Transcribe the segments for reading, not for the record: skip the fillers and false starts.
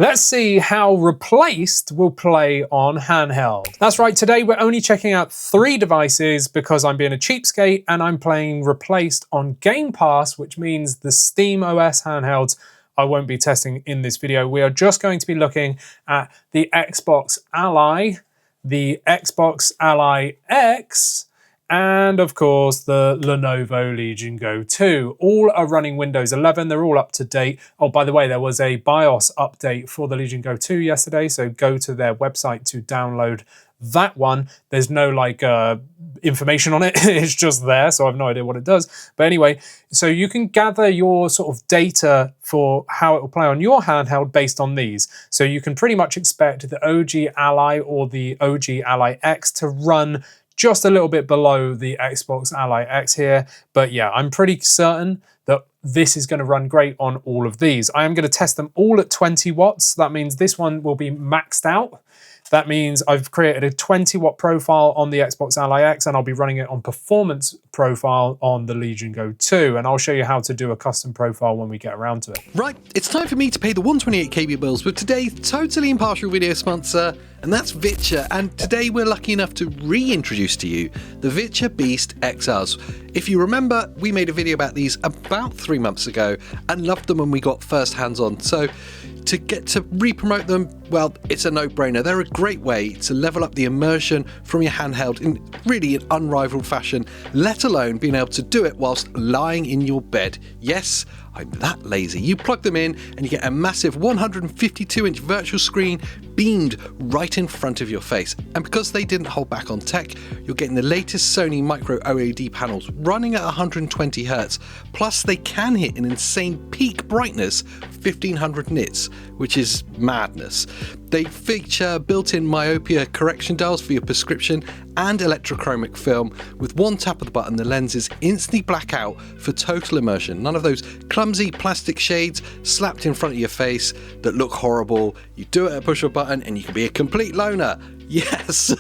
Let's see how Replaced will play on handheld. That's right, today we're only checking out 3 devices because I'm being a cheapskate and I'm playing Replaced on Game Pass, which means the Steam OS handhelds I won't be testing in this video. We are just going to be looking at the Xbox Ally, the Xbox Ally X, and of course the Lenovo Legion Go 2. All are running Windows 11, they're all up to date. Oh, by the way, there was a BIOS update for the Legion Go 2 yesterday, so go to their website to download that one. There's no information on it, it's just there, so I have no idea what it does. But anyway, so you can gather your sort of data for how it will play on your handheld based on these. So you can pretty much expect the OG Ally or the OG Ally X to run just a little bit below the Xbox Ally X here. But yeah, I'm pretty certain that this is going to run great on all of these. I am going to test them all at 20 watts. That means this one will be maxed out. That means I've created a 20 watt profile on the Xbox Ally X and I'll be running it on performance profile on the Legion Go 2. And I'll show you how to do a custom profile when we get around to it. Right, it's time for me to pay the 128KB bills with today's totally impartial video sponsor, and that's VITURE. And today we're lucky enough to reintroduce to you the VITURE Beast XRs. If you remember, we made a video about these about 3 months ago and loved them when we got first hands on. So to get to re-promote them, well, it's a no-brainer. They're a great way to level up the immersion from your handheld in really an unrivaled fashion, let alone being able to do it whilst lying in your bed. Yes, I'm that lazy. You plug them in and you get a massive 152-inch virtual screen beamed right in front of your face. And because they didn't hold back on tech, you're getting the latest Sony micro OLED panels running at 120 Hz. Plus they can hit an insane peak brightness, 1500 nits, which is madness. They feature built-in myopia correction dials for your prescription and electrochromic film. With one tap of the button, the lenses instantly black out for total immersion. None of those clumsy plastic shades slapped in front of your face that look horrible. You do it at a push of a button and you can be a complete loner. Yes!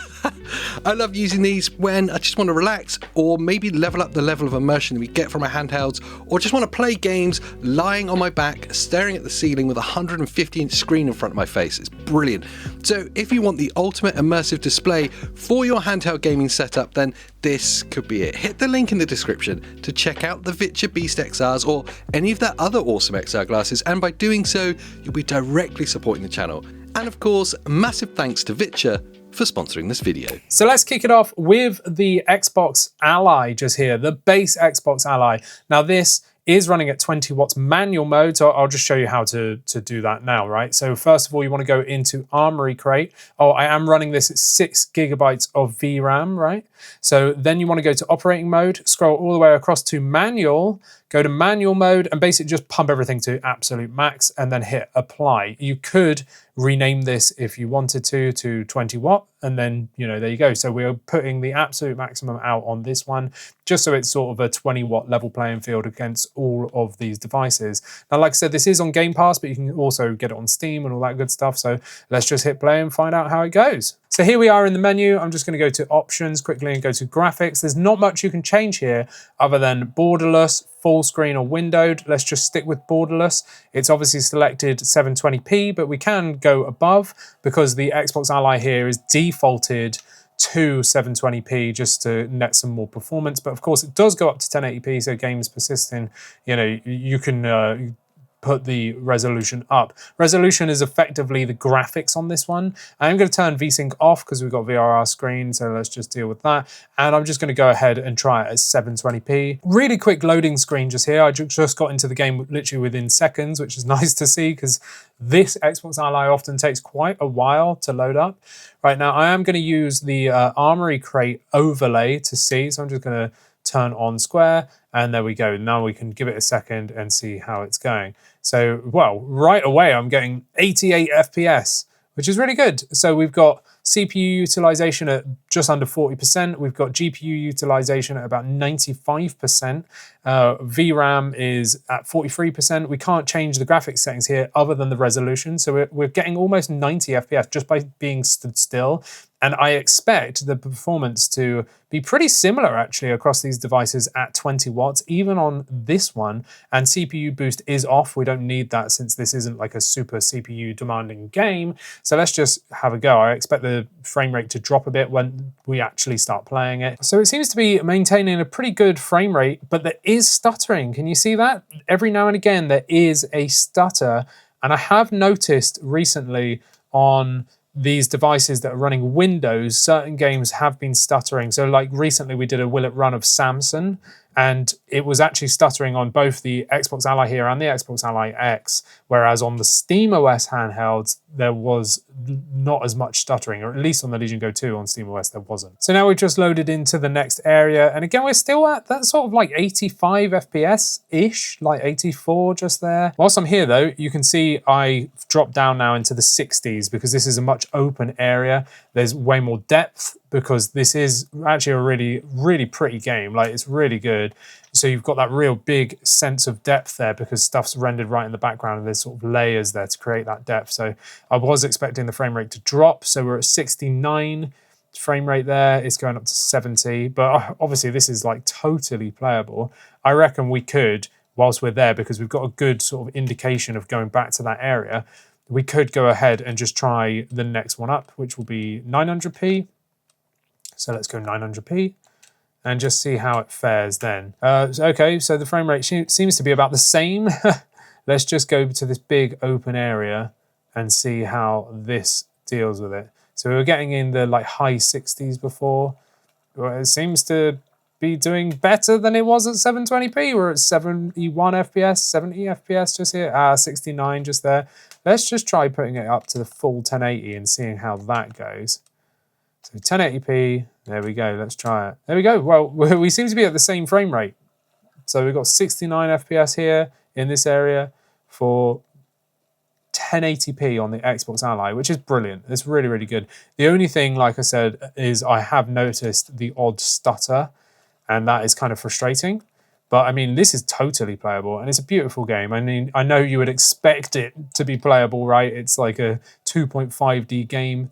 I love using these when I just want to relax, or maybe level up the level of immersion that we get from our handhelds, or just want to play games lying on my back, staring at the ceiling with a 150-inch screen in front of my face. It's brilliant. So if you want the ultimate immersive display for your handheld gaming setup, then this could be it. Hit the link in the description to check out the VITURE Beast XRs or any of their other awesome XR glasses, and by doing so, you'll be directly supporting the channel. And of course, massive thanks to VITURE for sponsoring this video. So let's kick it off with the Xbox Ally just here, the base Xbox Ally. Now this is running at 20 watts manual mode, so I'll just show you how to do that now, right? So first of all, you want to go into Armory Crate. Oh, I am running this at 6 GB of VRAM, right? So then you want to go to operating mode, scroll all the way across to manual, go to manual mode, and basically just pump everything to absolute max and then hit apply. You could rename this if you wanted to 20 watt, and then, you know, there you go. So we're putting the absolute maximum out on this one, just so it's sort of a 20 watt level playing field against all of these devices. Now, like I said, this is on Game Pass, but you can also get it on Steam and all that good stuff. So let's just hit play and find out how it goes. So here we are in the menu. I'm just going to go to options quickly and go to graphics. There's not much you can change here other than borderless, full screen or windowed. Let's just stick with borderless. It's obviously selected 720p, but we can go above because the Xbox Ally here is defaulted to 720p just to net some more performance. But of course it does go up to 1080p, so games persisting, you know, you can put the resolution up. Resolution is effectively the graphics on this one. I'm going to turn VSync off because we've got VRR screen, so let's just deal with that. And I'm just going to go ahead and try it at 720p. Really quick loading screen just here. I just got into the game literally within seconds, which is nice to see because this Xbox Ally often takes quite a while to load up. Right now, I am going to use the Armory Crate overlay to see, so I'm just going to turn on Square, and there we go. Now we can give it a second and see how it's going. So, well, right away I'm getting 88 FPS, which is really good. So we've got CPU utilization at just under 40%. We've got GPU utilization at about 95%. VRAM is at 43%. We can't change the graphics settings here other than the resolution. So we're getting almost 90 FPS just by being stood still. And I expect the performance to be pretty similar actually across these devices at 20 watts, even on this one. And CPU boost is off. We don't need that since this isn't like a super CPU demanding game. So let's just have a go. I expect the frame rate to drop a bit when we actually start playing it. So it seems to be maintaining a pretty good frame rate, but there is stuttering. Can you see that? Every now and again, there is a stutter. And I have noticed recently on these devices that are running Windows, certain games have been stuttering. So like recently we did a Will It Run of Samson, and it was actually stuttering on both the Xbox Ally here and the Xbox Ally X, whereas on the SteamOS handhelds, there was not as much stuttering, or at least on the Legion Go 2 on SteamOS, there wasn't. So now we've just loaded into the next area, and again, we're still at that sort of like 85 FPS-ish, like 84 just there. Whilst I'm here though, you can see I dropped down now into the 60s because this is a much open area. There's way more depth because this is actually a really, really pretty game. Like, it's really good. So you've got that real big sense of depth there because stuff's rendered right in the background and there's sort of layers there to create that depth. So I was expecting the frame rate to drop. So we're at 69 frame rate there. It's going up to 70, but obviously this is like totally playable. I reckon we could, whilst we're there, because we've got a good sort of indication of going back to that area, we could go ahead and just try the next one up, which will be 900p. So let's go 900p and just see how it fares then. Okay, so the frame rate seems to be about the same. Let's just go to this big open area and see how this deals with it. So we were getting in the like high 60s before. Well, it seems to be doing better than it was at 720p. We're at 71 FPS, 70 FPS just here. 69 just there. Let's just try putting it up to the full 1080 and seeing how that goes. So 1080p, there we go, let's try it. There we go, well, we seem to be at the same frame rate. So we've got 69 FPS here in this area for 1080p on the Xbox Ally, which is brilliant. It's really, really good. The only thing, like I said, is I have noticed the odd stutter, and that is kind of frustrating. But I mean, this is totally playable and it's a beautiful game. I mean, I know you would expect it to be playable, right? It's like a 2.5D game.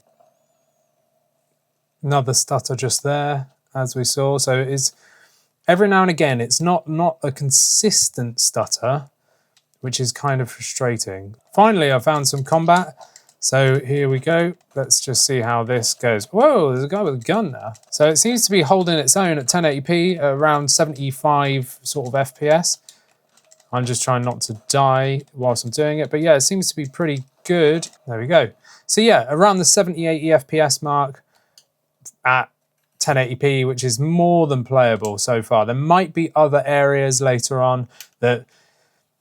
Another stutter just there, as we saw. So it is every now and again, it's not a consistent stutter, which is kind of frustrating. Finally, I found some combat. So here we go. Let's just see how this goes. Whoa, there's a guy with a gun now. So it seems to be holding its own at 1080p, around 75 sort of FPS. I'm just trying not to die whilst I'm doing it. But yeah, it seems to be pretty good. There we go. So yeah, around the 70-80 FPS mark at 1080p, which is more than playable so far. There might be other areas later on that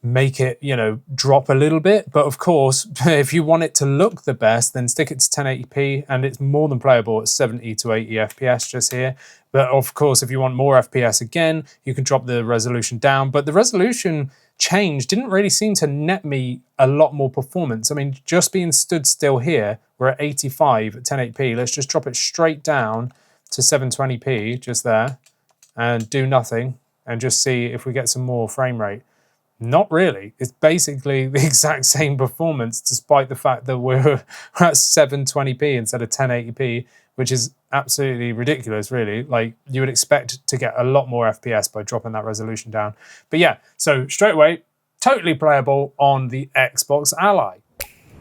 make it, you know, drop a little bit. But of course, if you want it to look the best, then stick it to 1080p and it's more than playable at 70 to 80 FPS just here. But of course, if you want more FPS again, you can drop the resolution down. But the resolution change didn't really seem to net me a lot more performance. I mean, just being stood still here, we're at 85 at 1080p. Let's just drop it straight down to 720p just there and do nothing and just see if we get some more frame rate. Not really. It's basically the exact same performance despite the fact that we're at 720p instead of 1080p, which is absolutely ridiculous, really. Like, you would expect to get a lot more FPS by dropping that resolution down. But yeah, so straight away, totally playable on the Xbox Ally.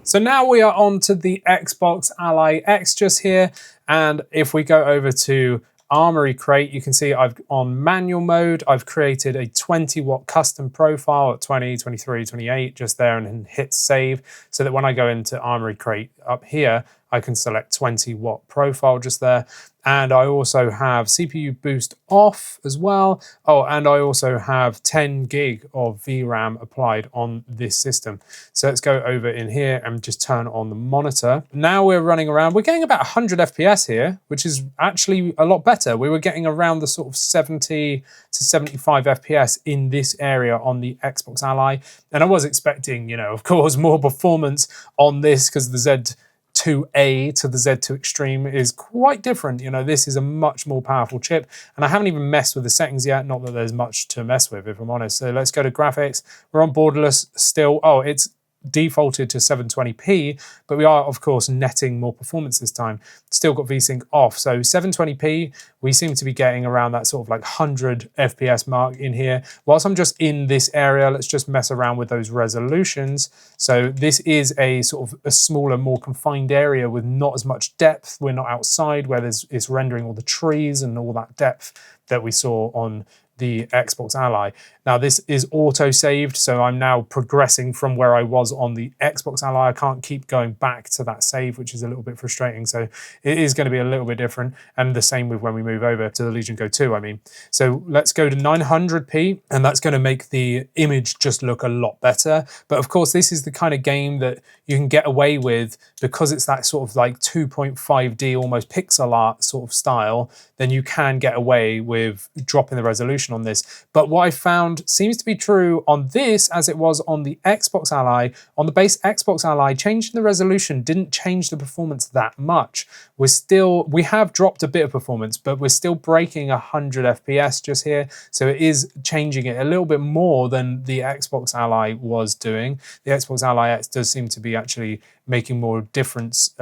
So now we are on to the Xbox Ally X just here. And if we go over to Armory Crate, you can see I've on manual mode, I've created a 20-watt custom profile at 20, 23, 28 just there and then hit save so that when I go into Armory Crate up here, I can select 20-watt profile just there. And I also have CPU boost off as well. Oh, and I also have 10 gig of VRAM applied on this system. So let's go over in here and just turn on the monitor. Now we're running around, we're getting about 100 FPS here, which is actually a lot better. We were getting around the sort of 70 to 75 FPS in this area on the Xbox Ally. And I was expecting, you know, of course, more performance on this because the Z2 Z2A to the Z2 Extreme is quite different. You know, this is a much more powerful chip, and I haven't even messed with the settings yet. Not that there's much to mess with, if I'm honest. So let's go to graphics. We're on borderless still. Oh, it's defaulted to 720p, but we are of course netting more performance this time. Still got VSync off, so 720p we seem to be getting around that sort of like 100 FPS mark in here. Whilst I'm just in this area, let's just mess around with those resolutions. So this is a sort of a smaller, more confined area with not as much depth. We're not outside where it's rendering all the trees and all that depth that we saw on the Xbox Ally. Now this is auto-saved, so I'm now progressing from where I was on the Xbox Ally. I can't keep going back to that save, which is a little bit frustrating. So it is going to be a little bit different, and the same with when we move over to the Legion Go 2, I mean. So let's go to 900p, and that's going to make the image just look a lot better. But of course, this is the kind of game that you can get away with because it's that sort of like 2.5D, almost pixel art sort of style, then you can get away with dropping the resolution on this. But what I found seems to be true on this as it was on the Xbox Ally. On the base Xbox Ally, changing the resolution didn't change the performance that much. We have dropped a bit of performance, but we're still breaking 100 FPS just here. So it is changing it a little bit more than the Xbox Ally was doing. The Xbox Ally X does seem to be actually making more difference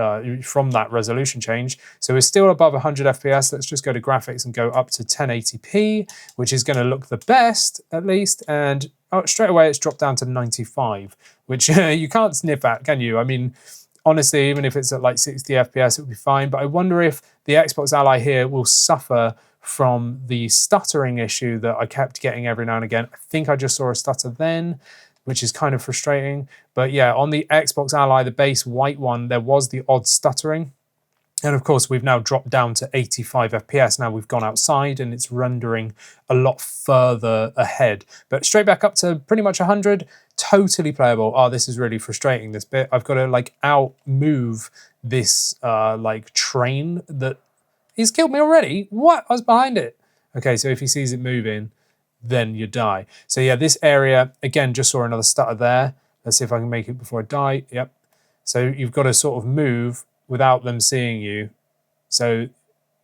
from that resolution change. So we're still above 100 FPS. Let's just go to graphics and go up to 1080p, which is going to look the best at least. And straight away it's dropped down to 95, which you can't sniff at, can you? I mean, honestly, even if it's at like 60 FPS, it would be fine. But I wonder if the Xbox Ally here will suffer from the stuttering issue that I kept getting every now and again. I think I just saw a stutter then, which is kind of frustrating. But yeah, on the Xbox Ally, the base white one, there was the odd stuttering. And of course, we've now dropped down to 85 FPS. Now we've gone outside and it's rendering a lot further ahead. But straight back up to pretty much 100, totally playable. Oh, this is really frustrating, this bit. I've got to like outmove this like train that he's killed me already. What? I was behind it. Okay, so if he sees it moving, then you die. So yeah, this area, again, just saw another stutter there. Let's see if I can make it before I die. Yep. So you've got to sort of move without them seeing you. So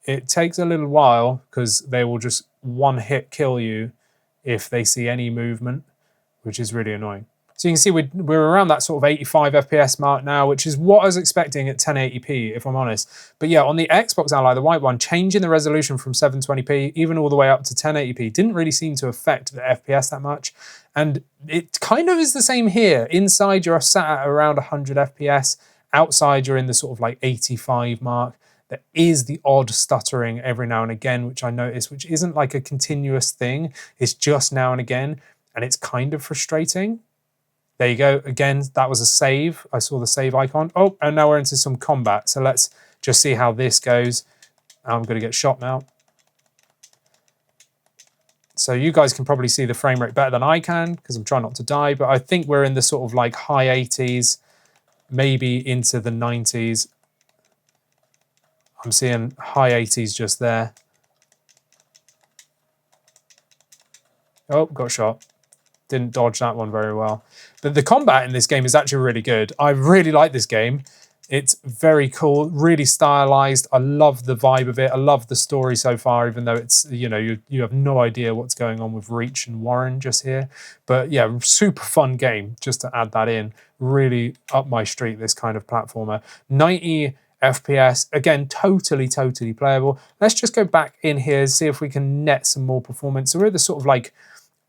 it takes a little while because they will just one hit kill you if they see any movement, which is really annoying. So you can see we're around that sort of 85 FPS mark now, which is what I was expecting at 1080p, if I'm honest. But yeah, on the Xbox Ally, the white one, changing the resolution from 720p, even all the way up to 1080p, didn't really seem to affect the FPS that much. And it kind of is the same here. Inside, you're sat at around 100 FPS. Outside, you're in the sort of like 85 mark. There is the odd stuttering every now and again, which I notice, which isn't like a continuous thing. It's just now and again, and it's kind of frustrating. There you go. Again, that was a save. I saw the save icon. Oh, and now we're into some combat. So let's just see how this goes. I'm going to get shot now. So you guys can probably see the frame rate better than I can because I'm trying not to die. But I think we're in the sort of like high 80s, maybe into the 90s. I'm seeing high 80s just there. Oh, got shot. Didn't dodge that one very well. But the combat in this game is actually really good. I really like this game. It's very cool, really stylized. I love the vibe of it. I love the story so far, even though it's, you know, you have no idea what's going on with Reach and Warren just here. But yeah, super fun game, just to add that in. Really up my street, this kind of platformer. 90 FPS, again, totally playable. Let's just go back in here and see if we can net some more performance. So we're at the sort of like,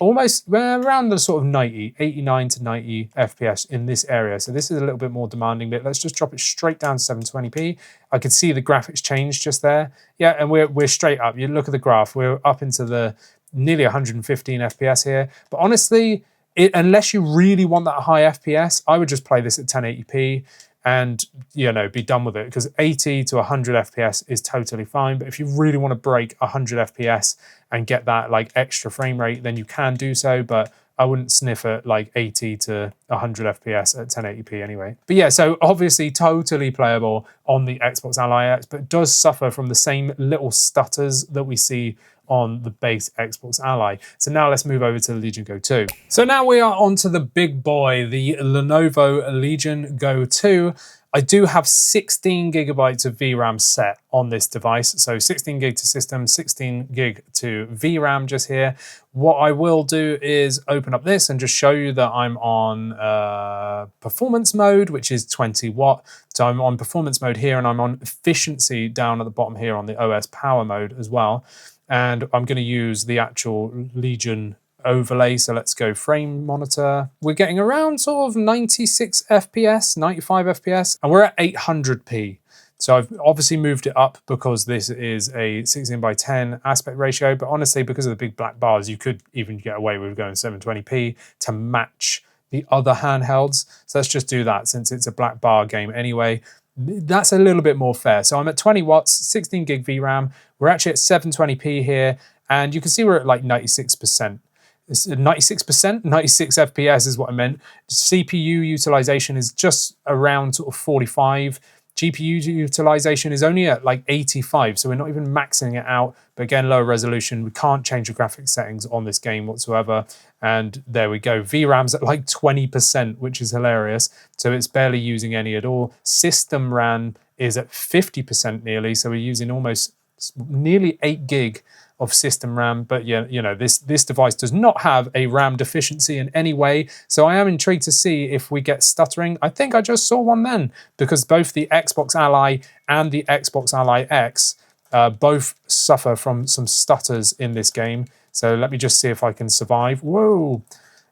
almost around the sort of 90, 89 to 90 FPS in this area. So this is a little bit more demanding bit. Let's just drop it straight down to 720p. I could see the graphics change just there. Yeah, and we're straight up. You look at the graph, we're up into the nearly 115 FPS here. But honestly, unless you really want that high FPS, I would just play this at 1080p and, you know, be done with it, because 80 to 100 FPS is totally fine. But if you really want to break 100 FPS and get that like extra frame rate, then you can do so. But I wouldn't sniff at like 80 to 100 FPS at 1080p anyway. But yeah, so obviously totally playable on the Xbox Ally X, but it does suffer from the same little stutters that we see on the base Xbox Ally. So now let's move over to the Legion Go 2. So now we are on to the big boy, the Lenovo Legion Go 2. I do have 16 gigabytes of VRAM set on this device. So 16 gig to system, 16 gig to VRAM just here. What I will do is open up this and just show you that I'm on performance mode, which is 20 watt. So I'm on performance mode here, and I'm on efficiency down at the bottom here on the OS power mode as well. And I'm going to use the actual Legion overlay. So let's go frame monitor. We're getting around sort of 96 FPS, 95 FPS, and we're at 800p. So I've obviously moved it up because this is a 16:10 aspect ratio, but honestly, because of the big black bars, you could even get away with going 720p to match the other handhelds. So let's just do that since it's a black bar game anyway. That's a little bit more fair. So I'm at 20 watts, 16 gig VRAM. We're actually at 720p here, and you can see we're at like 96%. 96%, 96 FPS is what I meant. CPU utilization is just around sort of 45. GPU utilization is only at like 85, so we're not even maxing it out. But again, lower resolution. We can't change the graphics settings on this game whatsoever. And there we go. VRAM's at like 20%, which is hilarious. So it's barely using any at all. System RAM is at 50% nearly, so we're using almost nearly 8 gig of system RAM. But yeah, you know, this device does not have a RAM deficiency in any way. So I am intrigued to see if we get stuttering. I think I just saw one then, because both the Xbox Ally and the Xbox Ally X both suffer from some stutters in this game. So let me just see if I can survive. Whoa.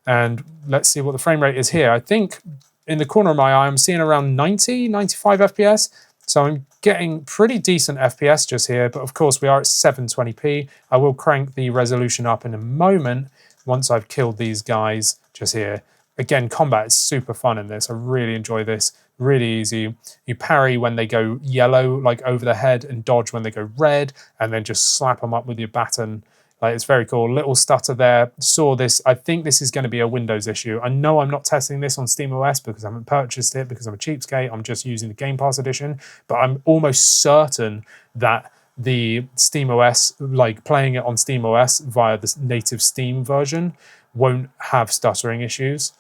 And let's see what the frame rate is here. I think in the corner of my eye, I'm seeing around 90, 95 FPS. So I'm getting pretty decent FPS just here, but of course we are at 720p. I will crank the resolution up in a moment once I've killed these guys just here. Again, combat is super fun in this. I really enjoy this. Really easy. You parry when they go yellow, like over the head, and dodge when they go red, and then just slap them up with your baton. Like, it's very cool. Little stutter there. Saw this. I think this is going to be a Windows issue. I know I'm not testing this on SteamOS because I haven't purchased it because I'm a cheapskate. I'm just using the Game Pass edition. But I'm almost certain that the SteamOS, like playing it on SteamOS via the native Steam version, won't have stuttering issues.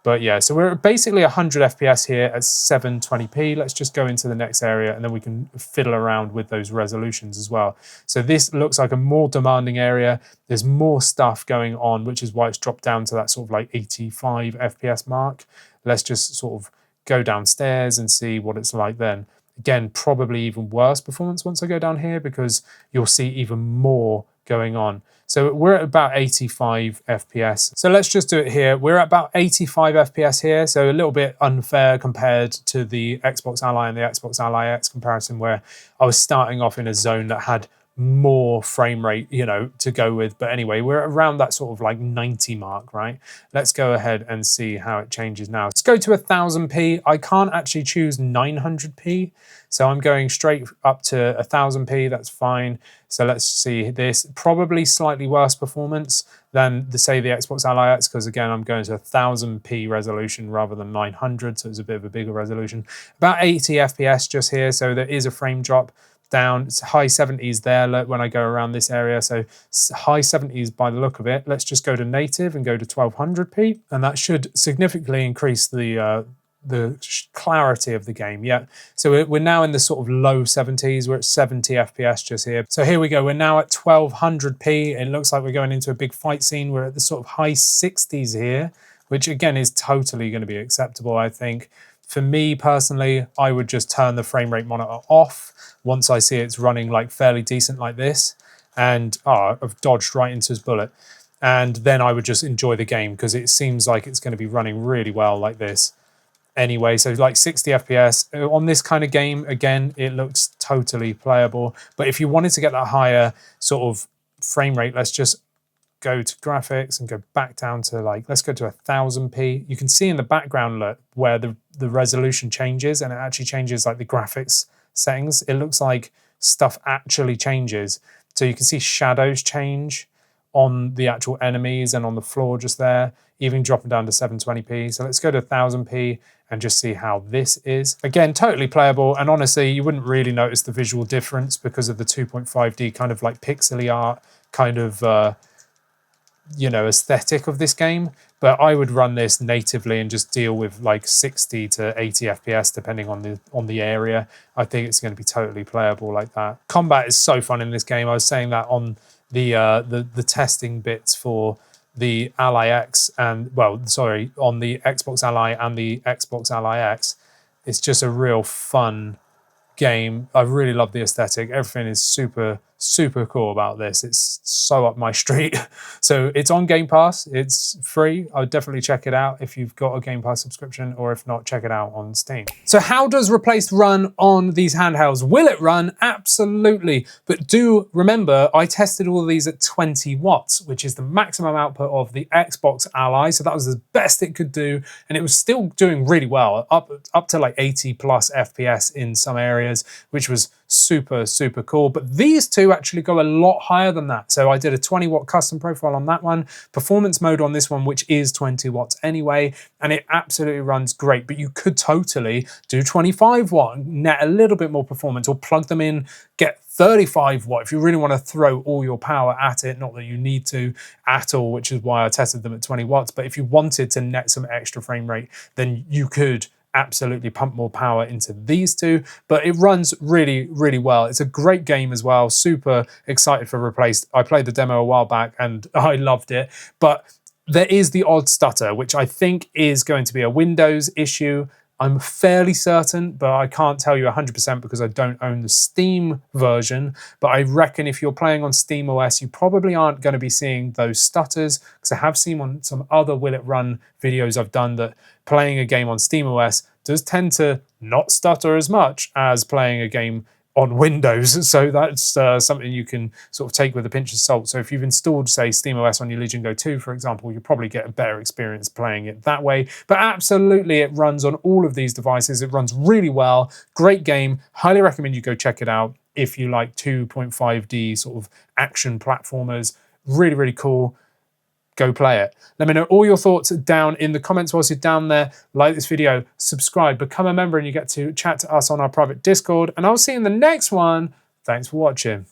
But yeah, so we're basically 100 FPS here at 720p. Let's just go into the next area and then we can fiddle around with those resolutions as well. So this looks like a more demanding area. There's more stuff going on, which is why it's dropped down to that sort of like 85 FPS mark. Let's just sort of go downstairs and see what it's like then. Again, probably even worse performance once I go down here because you'll see even more going on. So we're at about 85 FPS. So let's just do it here. We're at about 85 FPS here. So a little bit unfair compared to the Xbox Ally and the Xbox Ally X comparison, where I was starting off in a zone that had more frame rate, you know, to go with. But anyway, we're around that sort of like 90 mark, right? Let's go ahead and see how it changes now. Let's go to 1000p. I can't actually choose 900p. So I'm going straight up to 1000p, that's fine. So let's see this, probably slightly worse performance than say the Xbox Ally X, because again, I'm going to 1000p resolution rather than 900, so it's a bit of a bigger resolution. About 80 FPS just here, so there is a frame drop down. It's high 70s there when I go around this area, so high 70s by the look of it. Let's just go to native and go to 1200p, and that should significantly increase the clarity of the game. Yeah, so we're now in the sort of low 70s. We're at 70 FPS just here. So here we go. We're now at 1200p. It looks like we're going into a big fight scene. We're at the sort of high 60s here, which again is totally going to be acceptable, I think. For me personally, I would just turn the frame rate monitor off once I see it's running like fairly decent like this. And I've dodged right into his bullet. And then I would just enjoy the game because it seems like it's going to be running really well like this. Anyway, so like 60 FPS on this kind of game, again, it looks totally playable. But if you wanted to get that higher sort of frame rate, let's just go to graphics and go back down to like, let's go to 1000p. You can see in the background look where the resolution changes, and it actually changes like the graphics settings. It looks like stuff actually changes. So you can see shadows change on the actual enemies and on the floor just there, even dropping down to 720p. So let's go to 1000p and just see how this is. Again, totally playable. And honestly, you wouldn't really notice the visual difference because of the 2.5D kind of like pixely art kind of aesthetic of this game, but I would run this natively and just deal with like 60 to 80 FPS depending on the area. I think it's going to be totally playable like that. Combat is so fun in this game. I was saying that on the testing bits for the Ally X and on the Xbox Ally and the Xbox Ally X. It's just a real fun game. I really love the aesthetic. Everything is super, super cool about this. It's so up my street. So it's on Game Pass. It's free. I would definitely check it out if you've got a Game Pass subscription, or if not, check it out on Steam. So how does Replaced run on these handhelds? Will it run? Absolutely. But do remember, I tested all of these at 20 watts, which is the maximum output of the Xbox Ally. So that was the best it could do. And it was still doing really well, up to like 80 plus FPS in some areas, which was super, super cool. But these two actually go a lot higher than that. So I did a 20 watt custom profile on that one, performance mode on this one, which is 20 watts anyway, and it absolutely runs great. But you could totally do 25 watt, net a little bit more performance, or plug them in, get 35 watt if you really want to throw all your power at it. Not that you need to at all, which is why I tested them at 20 watts. But if you wanted to net some extra frame rate, then you could absolutely pump more power into these two. But it runs really, really well. It's a great game as well. Super excited for Replaced. I played the demo a while back and I loved it. But there is the odd stutter, which I think is going to be a Windows issue. I'm fairly certain, but I can't tell you 100% because I don't own the Steam version. But I reckon if you're playing on Steam OS, you probably aren't going to be seeing those stutters, because I have seen on some other Will It Run videos I've done that playing a game on Steam OS does tend to not stutter as much as playing a game on Windows. So that's something you can sort of take with a pinch of salt. So if you've installed, say, SteamOS on your Legion Go 2, for example, you'll probably get a better experience playing it that way. But absolutely, it runs on all of these devices. It runs really well. Great game. Highly recommend you go check it out if you like 2.5D sort of action platformers. Really, really cool. Go play it. Let me know all your thoughts down in the comments whilst you're down there. Like this video, subscribe, become a member, and you get to chat to us on our private Discord. And I'll see you in the next one. Thanks for watching.